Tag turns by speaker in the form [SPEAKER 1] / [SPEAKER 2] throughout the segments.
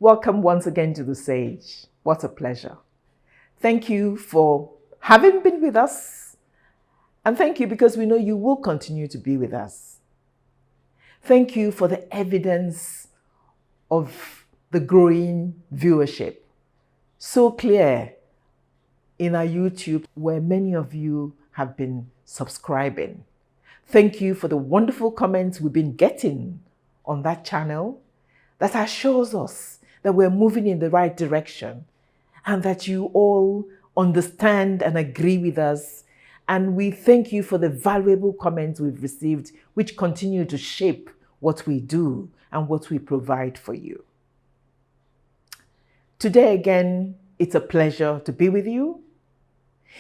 [SPEAKER 1] Welcome once again to the Sage. What a pleasure. Thank you for having been with us. And thank you because we know you will continue to be with us. Thank you for the evidence of the growing viewership. So clear in our YouTube, where many of you have been subscribing. Thank you for the wonderful comments we've been getting on that channel that assures us that we're moving in the right direction and that you all understand and agree with us. And we thank you for the valuable comments we've received, which continue to shape what we do and what we provide for you. Today again, it's a pleasure to be with you.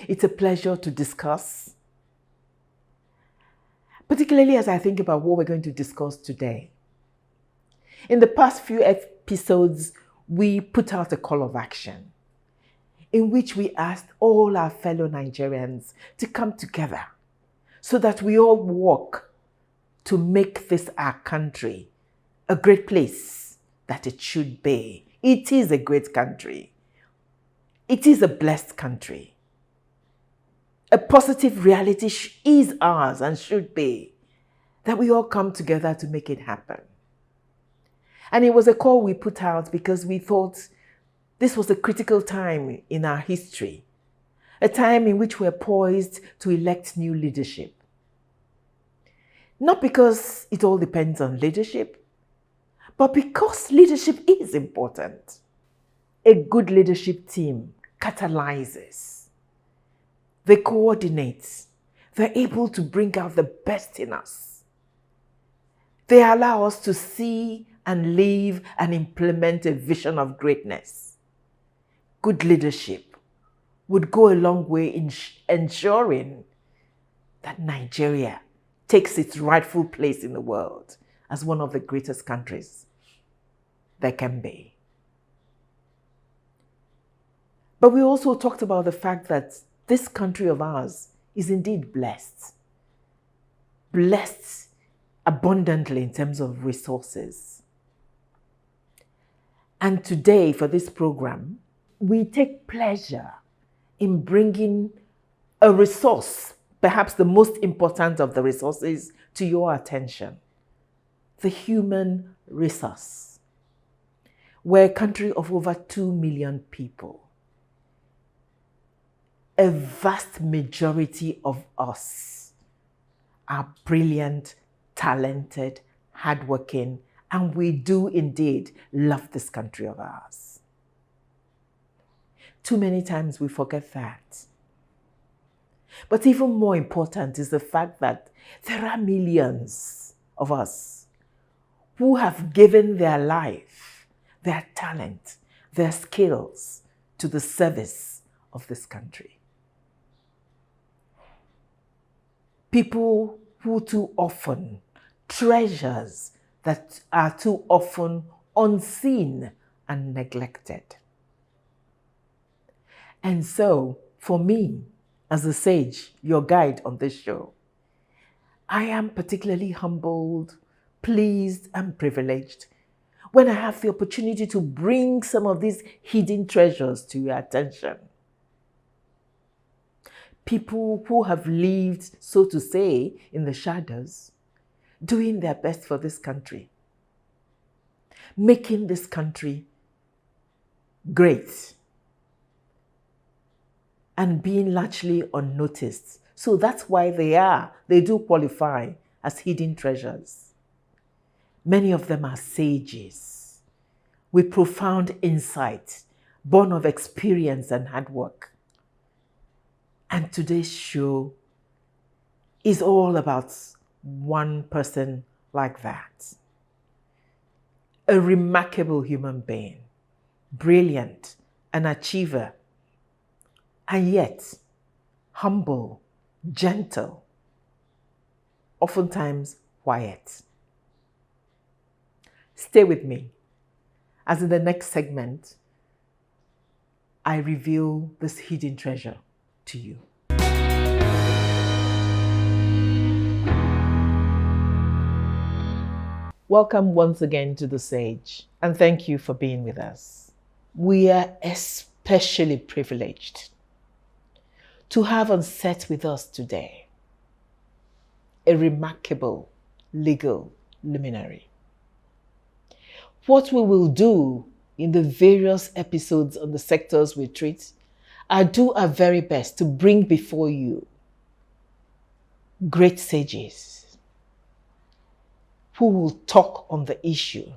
[SPEAKER 1] It's a pleasure to discuss, particularly as I think about what we're going to discuss today. In the past few episodes, we put out a call of action in which we asked all our fellow Nigerians to come together so that we all work to make this our country a great place that it should be. It is a great country. It is a blessed country. A positive reality is ours and should be, that we all come together to make it happen. And it was a call we put out because we thought this was a critical time in our history, a time in which we're poised to elect new leadership. Not because it all depends on leadership, but because leadership is important. A good leadership team catalyzes. They coordinate. They're able to bring out the best in us. They allow us to see and live and implement a vision of greatness. Good leadership would go a long way in ensuring that Nigeria takes its rightful place in the world as one of the greatest countries there can be. But we also talked about the fact that this country of ours is indeed blessed. Blessed abundantly in terms of resources. And today, for this program, we take pleasure in bringing a resource, perhaps the most important of the resources, to your attention. The human resource. We're a country of over 2 million people. A vast majority of us are brilliant, talented, hardworking, and we do indeed love this country of ours. Too many times we forget that. But even more important is the fact that there are millions of us who have given their life, their talent, their skills to the service of this country. People who too often treasures that are too often unseen and neglected. And so, for me, as a sage, your guide on this show, I am particularly humbled, pleased, and privileged when I have the opportunity to bring some of these hidden treasures to your attention. People who have lived, so to say, in the shadows, doing their best for this country, making this country great, and being largely unnoticed. So that's why they do qualify as hidden treasures. Many of them are sages with profound insight, born of experience and hard work. And today's show is all about one person like that. A remarkable human being, brilliant, an achiever, and yet humble, gentle, oftentimes quiet. Stay with me, as in the next segment, I reveal this hidden treasure to you. Welcome once again to The Sage. and thank you for being with us. We are especially privileged to have on set with us today a remarkable legal luminary. What we will do in the various episodes on the sectors we treat are do our very best to bring before you great sages who will talk on the issue,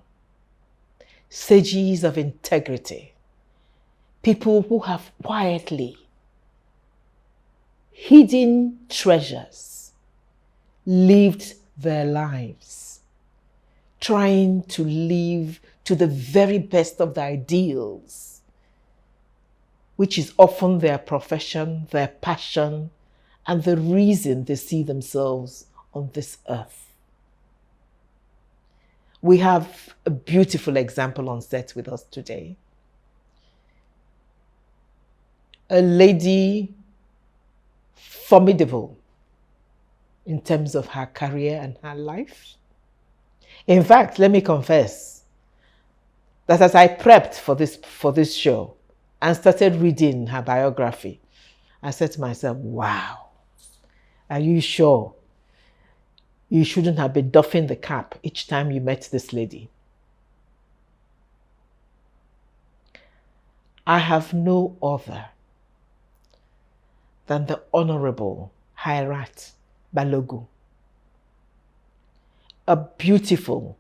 [SPEAKER 1] sages of integrity, people who have quietly hidden treasures, lived their lives, trying to live to the very best of the ideals, which is often their profession, their passion, and the reason they see themselves on this earth. We have a beautiful example on set with us today. A lady formidable in terms of her career and her life. In fact, let me confess that as I prepped for this show and started reading her biography, I said to myself, wow, are you sure you shouldn't have been doffing the cap each time you met this lady? I have no other than the Honorable Hairat Ade-Balogun, a beautiful,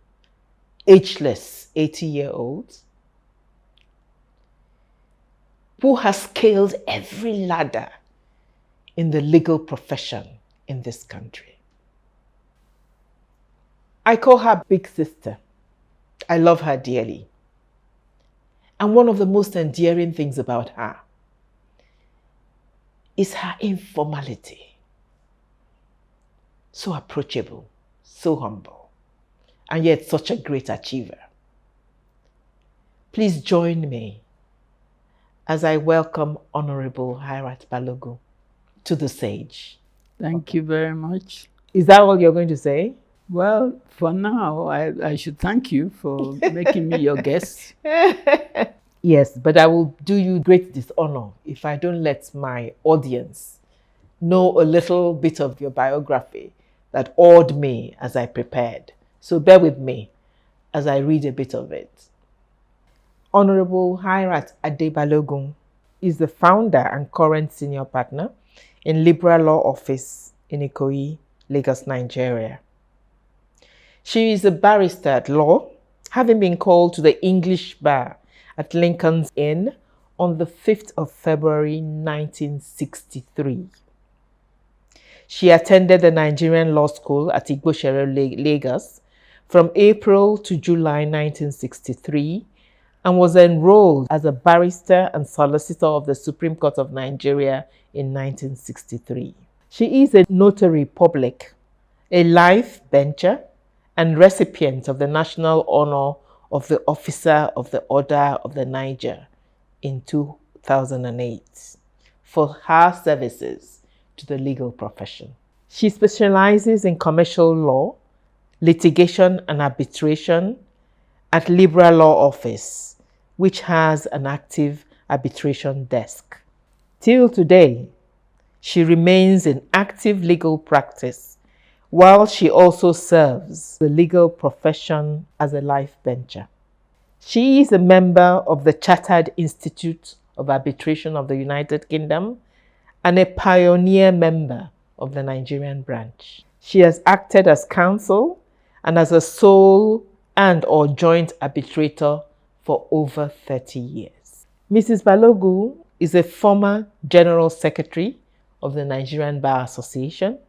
[SPEAKER 1] ageless 80-year-old who has scaled every ladder in the legal profession in this country. I call her Big Sister. I love her dearly. And one of the most endearing things about her is her informality. So approachable, so humble, and yet such a great achiever. Please join me as I welcome Honorable Hairat Ade-Balogun to the stage.
[SPEAKER 2] Thank you very much.
[SPEAKER 1] Is that all you're going to say?
[SPEAKER 2] Well, for now, I should thank you for making me your guest.
[SPEAKER 1] Yes, but I will do you great dishonor if I don't let my audience know a little bit of your biography that awed me as I prepared. So bear with me as I read a bit of it. Honorable Hairat Ade-Balogun is the founder and current senior partner in Liberal Law Office in Ikoyi, Lagos, Nigeria. She is a barrister at law, having been called to the English bar at Lincoln's Inn on the 5th of February 1963. She attended the Nigerian Law School at Igbosere, Lagos from April to July 1963 and was enrolled as a barrister and solicitor of the Supreme Court of Nigeria in 1963. She is a notary public, a life bencher, and recipient of the National Honor of the Officer of the Order of the Niger in 2008 for her services to the legal profession. She specializes in commercial law, litigation and arbitration at Liberal Law Office, which has an active arbitration desk. Till today, she remains in active legal practice while she also serves the legal profession as a life bencher. She is a member of the Chartered Institute of Arbitration of the United Kingdom and a pioneer member of the Nigerian branch. She has acted as counsel and as a sole and/or joint arbitrator for over 30 years. Mrs. Balogun is a former General Secretary of the Nigerian Bar Association,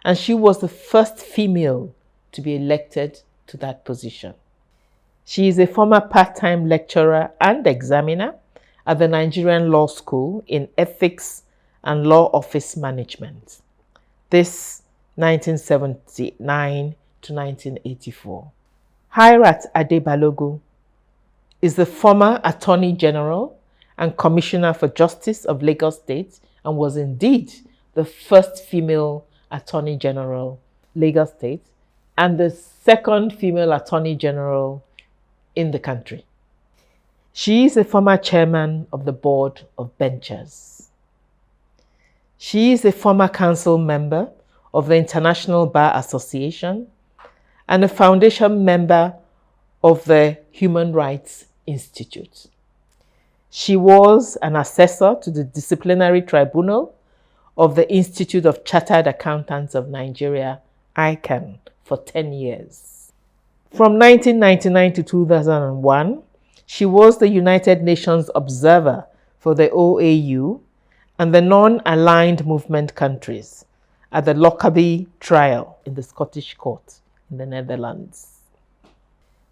[SPEAKER 1] and she was the first female to be elected to that position. She is a former part-time lecturer and examiner at the Nigerian Law School in Ethics and Law Office Management. This 1979 to 1984. Hairat Ade-Balogun is the former Attorney General and Commissioner for Justice of Lagos State and was indeed the first female Attorney General, Lagos State, and the second female Attorney General in the country. She is a former chairman of the board of benchers. She is a former council member of the International Bar Association and a foundation member of the Human Rights Institute. She was an assessor to the disciplinary tribunal of the Institute of Chartered Accountants of Nigeria, ICANN, for 10 years. From 1999 to 2001, she was the United Nations Observer for the OAU and the non-aligned movement countries at the Lockerbie trial in the Scottish Court in the Netherlands.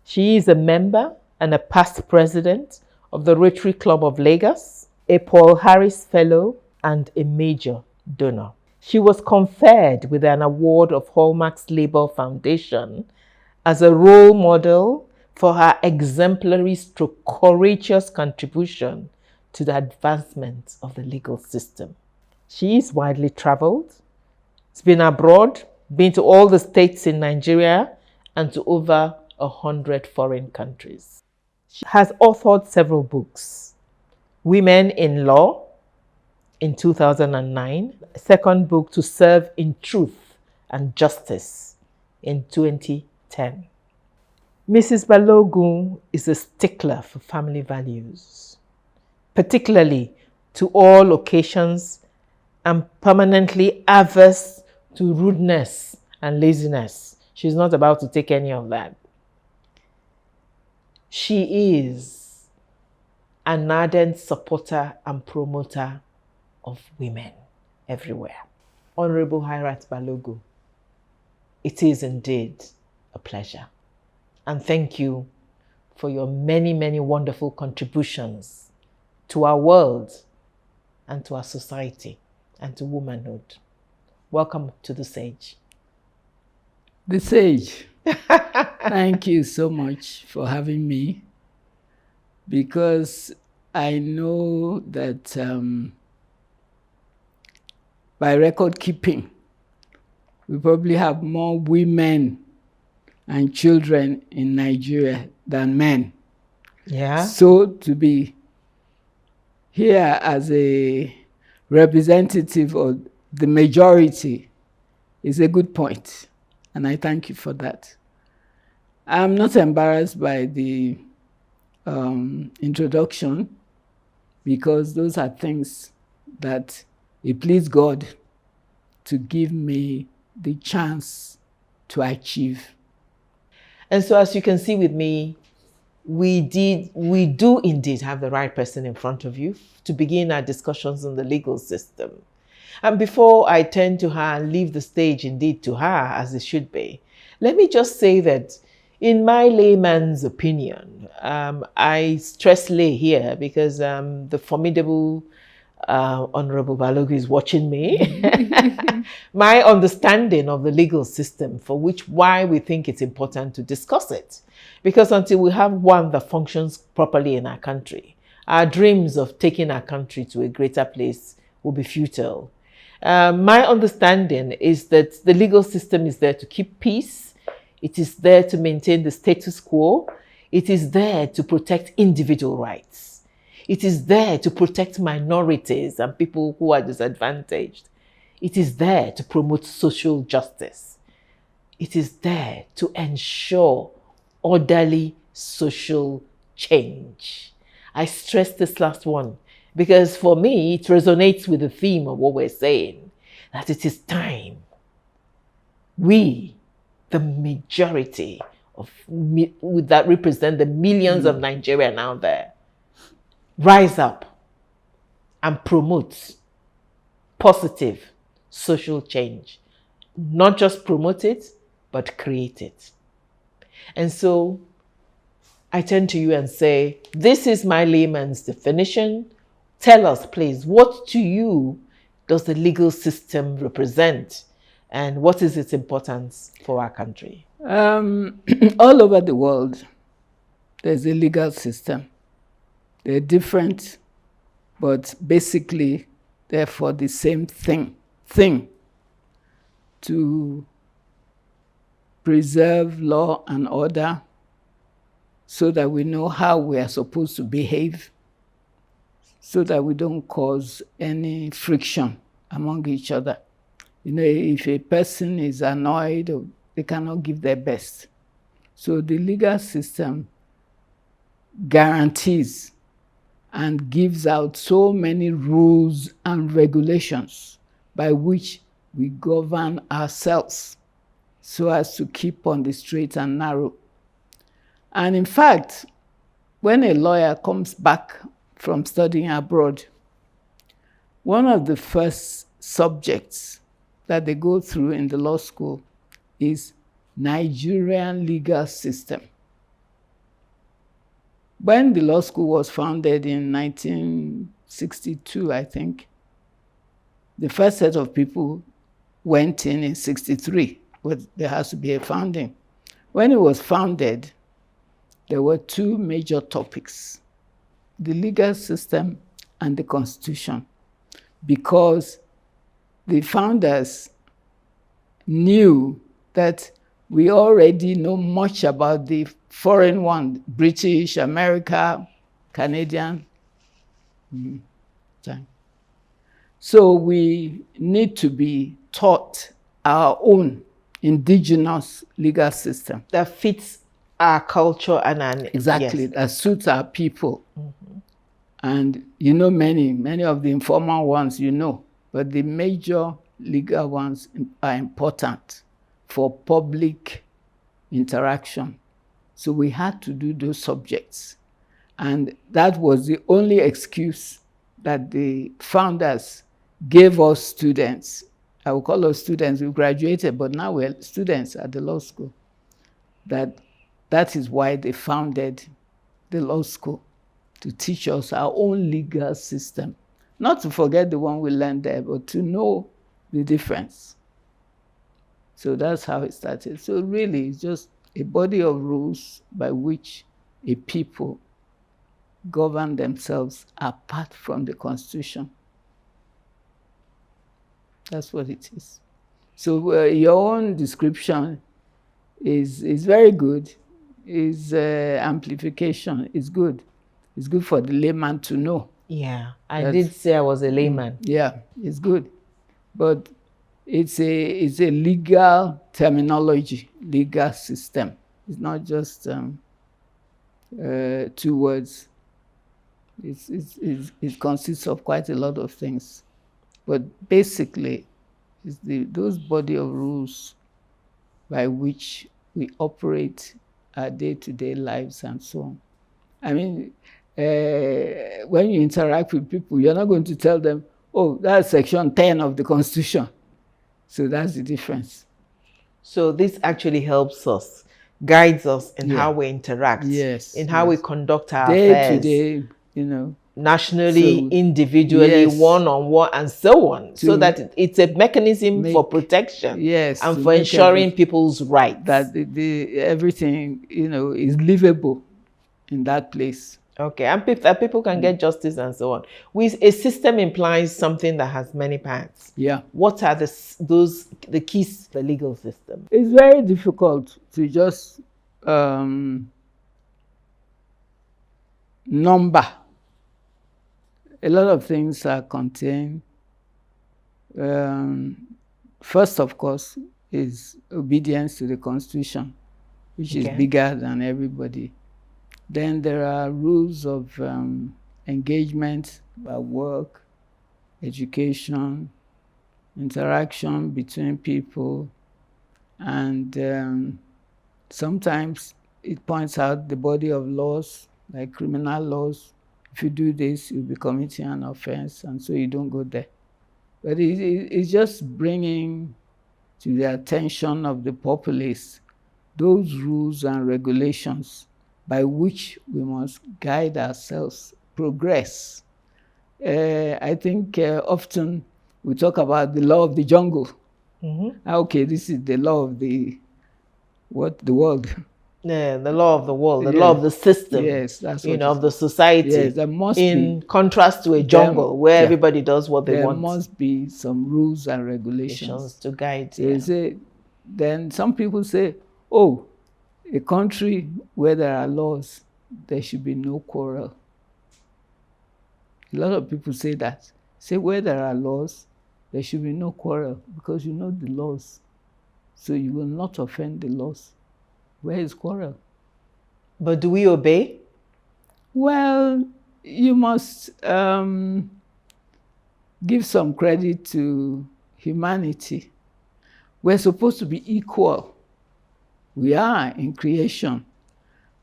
[SPEAKER 1] She is a member and a past president of the Rotary Club of Lagos, a Paul Harris Fellow, and a major donor. She was conferred with an award of Hallmark's Labour Foundation as a role model for her exemplary stroke courageous contribution to the advancement of the legal system. She is widely traveled. She's been abroad, been to all the states in Nigeria and to over 100 foreign countries. She has authored several books. Women in Law in 2009, a second book, To Serve in Truth and Justice, in 2010. Mrs. Balogun is a stickler for family values, particularly to all occasions, and permanently averse to rudeness and laziness. She's not about to take any of that. She is an ardent supporter and promoter of women everywhere. Honorable Hairat Ade-Balogun, it is indeed a pleasure. And thank you for your many, many wonderful contributions to our world and to our society and to womanhood. Welcome to the Sage.
[SPEAKER 2] The Sage. Thank you so much for having me, because I know that by record keeping, we probably have more women and children in Nigeria than men.
[SPEAKER 1] Yeah.
[SPEAKER 2] So to be here as a representative of the majority is a good point, and I thank you for that. I'm not embarrassed by the introduction, because those are things that it pleased God to give me the chance to achieve.
[SPEAKER 1] And so, as you can see with me, we do indeed have the right person in front of you to begin our discussions on the legal system. And before I turn to her and leave the stage indeed to her, as it should be, let me just say that in my layman's opinion, I stress lay here because the formidable Honorable Balogun is watching me. My understanding of the legal system, for why we think it's important to discuss it. Because until we have one that functions properly in our country, our dreams of taking our country to a greater place will be futile. My understanding is that the legal system is there to keep peace. It is there to maintain the status quo. It is there to protect individual rights. It is there to protect minorities and people who are disadvantaged. It is there to promote social justice. It is there to ensure orderly social change. I stress this last one because for me, it resonates with the theme of what we're saying, that it is time we, the majority of that represent the millions of Nigerians out there, rise up and promote positive social change. Not just promote it, but create it. And so I turn to you and say, this is my layman's definition. Tell us, please, what to you does the legal system represent? And what is its importance for our country?
[SPEAKER 2] All over the world, there's a legal system. They're different, but basically they're for the same thing, to preserve law and order, so that we know how we are supposed to behave, so that we don't cause any friction among each other. You know, if a person is annoyed, or they cannot give their best. So the legal system guarantees and gives out so many rules and regulations by which we govern ourselves so as to keep on the straight and narrow. And in fact, when a lawyer comes back from studying abroad, one of the first subjects that they go through in the law school is Nigerian legal system. When the law school was founded in 1962, I think, the first set of people went in 63, but there has to be a founding. When it was founded, there were two major topics: the legal system and the Constitution, because the founders knew that we already know much about the foreign one, British, America, Canadian. So we need to be taught our own indigenous legal system.
[SPEAKER 1] That fits our culture and our...
[SPEAKER 2] Exactly,
[SPEAKER 1] yes.
[SPEAKER 2] that suits our people. Mm-hmm. And you know many of the informal ones you know, but the major legal ones are important for public interaction. So we had to do those subjects. And that was the only excuse that the founders gave us students. I will call us students, we graduated, but now we're students at the law school. That is why they founded the law school, to teach us our own legal system. Not to forget the one we learned there, but to know the difference. So that's how it started. So really, it's just a body of rules by which a people govern themselves apart from the Constitution. That's what it is. So your own description is very good. Is amplification is good. It's good for the layman to know.
[SPEAKER 1] Yeah, I did say I was a layman.
[SPEAKER 2] Yeah, it's good. But it's a legal terminology, legal system. It's not just two words. It consists of quite a lot of things. But basically, it's those body of rules by which we operate our day-to-day lives and so on. I mean, when you interact with people, you're not going to tell them, oh, that's section 10 of the Constitution. So that's the difference.
[SPEAKER 1] So this actually helps us, guides us in how we interact, in how we conduct our affairs.
[SPEAKER 2] Day to day, you know.
[SPEAKER 1] Nationally, so, individually, one-on-one, and so on. So that it's a mechanism for protection and for ensuring people's rights.
[SPEAKER 2] That everything, you know, is livable in that place.
[SPEAKER 1] Okay, and that people can get justice and so on. A system implies something that has many parts.
[SPEAKER 2] Yeah.
[SPEAKER 1] What are the keys to the legal system?
[SPEAKER 2] It's very difficult to just number. A lot of things are contained. First, of course, is obedience to the Constitution, which is bigger than everybody. Then there are rules of engagement at work, education, interaction between people, and sometimes it points out the body of laws, like criminal laws. If you do this, you'll be committing an offense, and so you don't go there. But it's just bringing to the attention of the populace those rules and regulations by which we must guide ourselves, progress. I think often we talk about the law of the jungle. Mm-hmm. Okay, this is the law of the world.
[SPEAKER 1] Yeah, the law of the world, the law of the system.
[SPEAKER 2] Yes, that's what
[SPEAKER 1] of the society.
[SPEAKER 2] Yes, there must
[SPEAKER 1] in contrast to a jungle where everybody does what they want.
[SPEAKER 2] There must be some rules and regulations
[SPEAKER 1] to guide.
[SPEAKER 2] Then some people say, oh, a country where there are laws, there should be no quarrel. A lot of people say that. Say where there are laws, there should be no quarrel because you know the laws. So you will not offend the laws. Where is quarrel?
[SPEAKER 1] But do we obey?
[SPEAKER 2] Well, you must give some credit to humanity. We're supposed to be equal. We are in creation.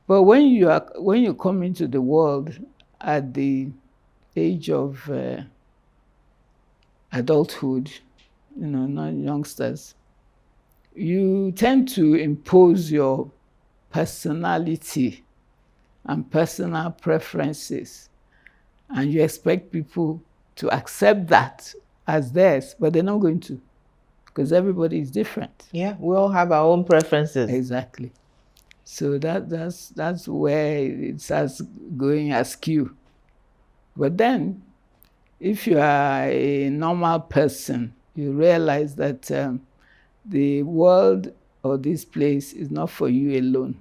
[SPEAKER 2] But when you come into the world at the age of adulthood, not youngsters, you tend to impose your personality and personal preferences, and you expect people to accept that as theirs, but they're not going to, because everybody is different.
[SPEAKER 1] Yeah, we all have our own preferences.
[SPEAKER 2] Exactly. So that's where it starts going askew. But then, if you are a normal person, you realize that the world or this place is not for you alone.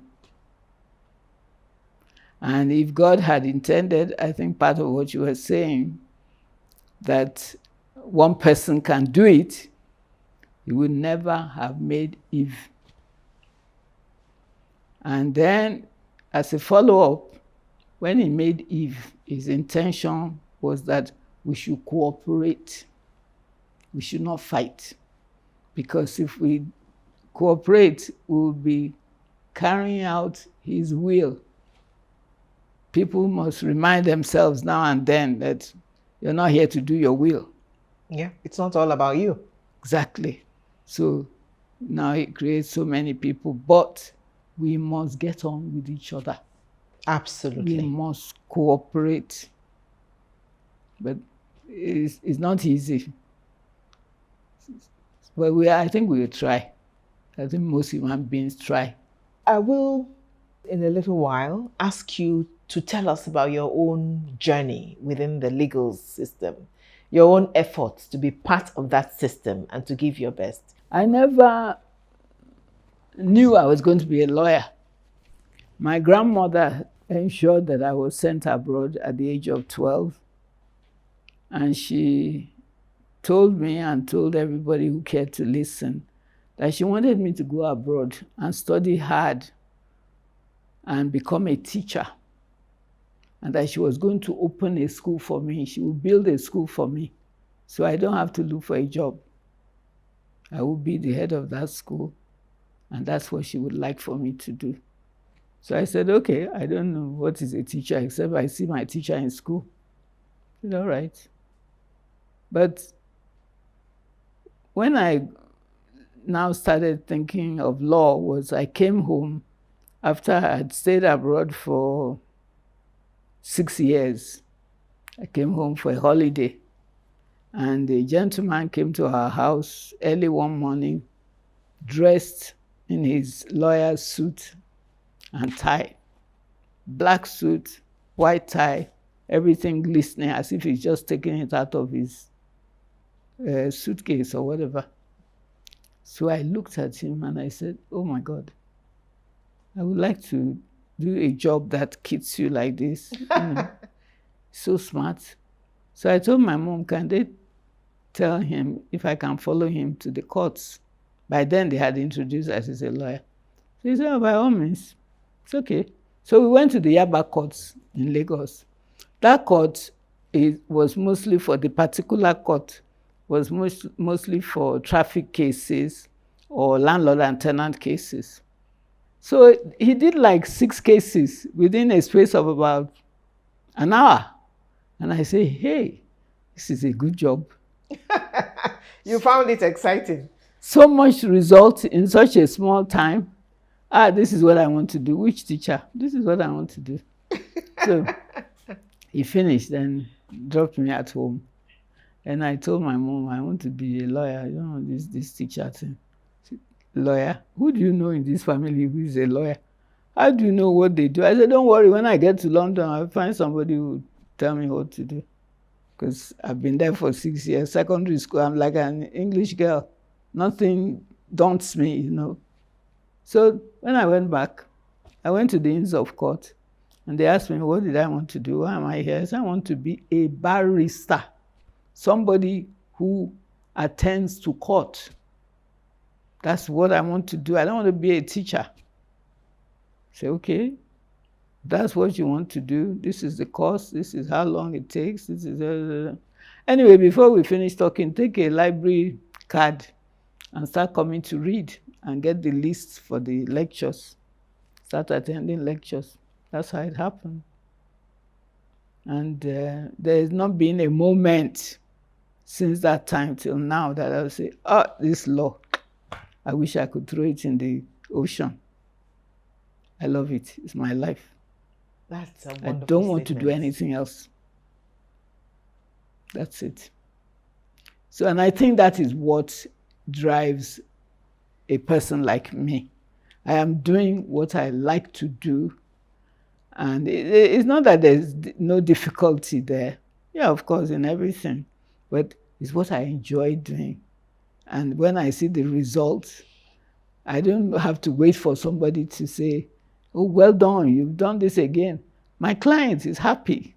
[SPEAKER 2] And if God had intended, I think part of what you were saying, that one person can do it, he would never have made Eve. And then, as a follow-up, when he made Eve, his intention was that we should cooperate. We should not fight. Because if we cooperate, we will be carrying out his will. People must remind themselves now and then that you're not here to do your will.
[SPEAKER 1] Yeah, it's not all about you.
[SPEAKER 2] Exactly. So now it creates so many people, but we must get on with each other.
[SPEAKER 1] Absolutely.
[SPEAKER 2] We must cooperate. But it's not easy. But I think we will try. I think most human beings try.
[SPEAKER 1] I will, in a little while, ask you to tell us about your own journey within the legal system, your own efforts to be part of that system and to give your best.
[SPEAKER 2] I never knew I was going to be a lawyer. My grandmother ensured that I was sent abroad at the age of 12. And she told me and told everybody who cared to listen that she wanted me to go abroad and study hard and become a teacher. And that she was going to open a school for me. She would build a school for me so I don't have to look for a job. I would be the head of that school, and that's what she would like for me to do. So I said, okay, I don't know what is a teacher except I see my teacher in school. I said, all right. But when I now started thinking of law was I came home after I had stayed abroad for 6 years. I came home for a holiday, and a gentleman came to our house early one morning, dressed in his lawyer's suit and tie, black suit, white tie, everything glistening as if he's just taking it out of his suitcase or whatever. So I looked at him and I said, oh my God, I would like to do a job that kits you like this. So smart. So I told my mom, can they tell him if I can follow him to the courts? By then they had introduced us as a lawyer. So he said, oh, by all means, it's okay. So we went to the Yaba courts in Lagos. That court was mostly for the particular court, was mostly for traffic cases or landlord and tenant cases. So he did like 6 cases within a space of about an hour. And I say, hey, this is a good job.
[SPEAKER 1] You found it exciting.
[SPEAKER 2] So much result in such a small time. This is what I want to do. Which teacher? This is what I want to do. So he finished and dropped me at home. And I told my mom, I want to be a lawyer. You know, this teacher thing. Lawyer? Who do you know in this family who is a lawyer? How do you know what they do? I said, don't worry, when I get to London, I'll find somebody who will tell me what to do. Because I've been there for 6 years. Secondary school, I'm like an English girl. Nothing daunts me, you know. So when I went back, I went to the Inns of Court, and they asked me, what did I want to do? Why am I here? I said, I want to be a barrister, somebody who attends to court. That's what I want to do. I don't want to be a teacher. I say, okay, that's what you want to do. This is the course. This is how long it takes. This is Anyway, before we finish talking, take a library card and start coming to read and get the lists for the lectures. Start attending lectures. That's how it happened. And there has not been a moment since that time till now that I will say, oh, this law, I wish I could throw it in the ocean. I love it. It's my life.
[SPEAKER 1] That's a wonderful
[SPEAKER 2] I don't want to
[SPEAKER 1] statement.
[SPEAKER 2] do anything else. That's it. So, and I think that is what drives a person like me. I am doing what I like to do. And it's not that there's no difficulty there. Yeah, of course, in everything. But it's what I enjoy doing. And when I see the results, I don't have to wait for somebody to say, oh, well done, you've done this again. My client is happy.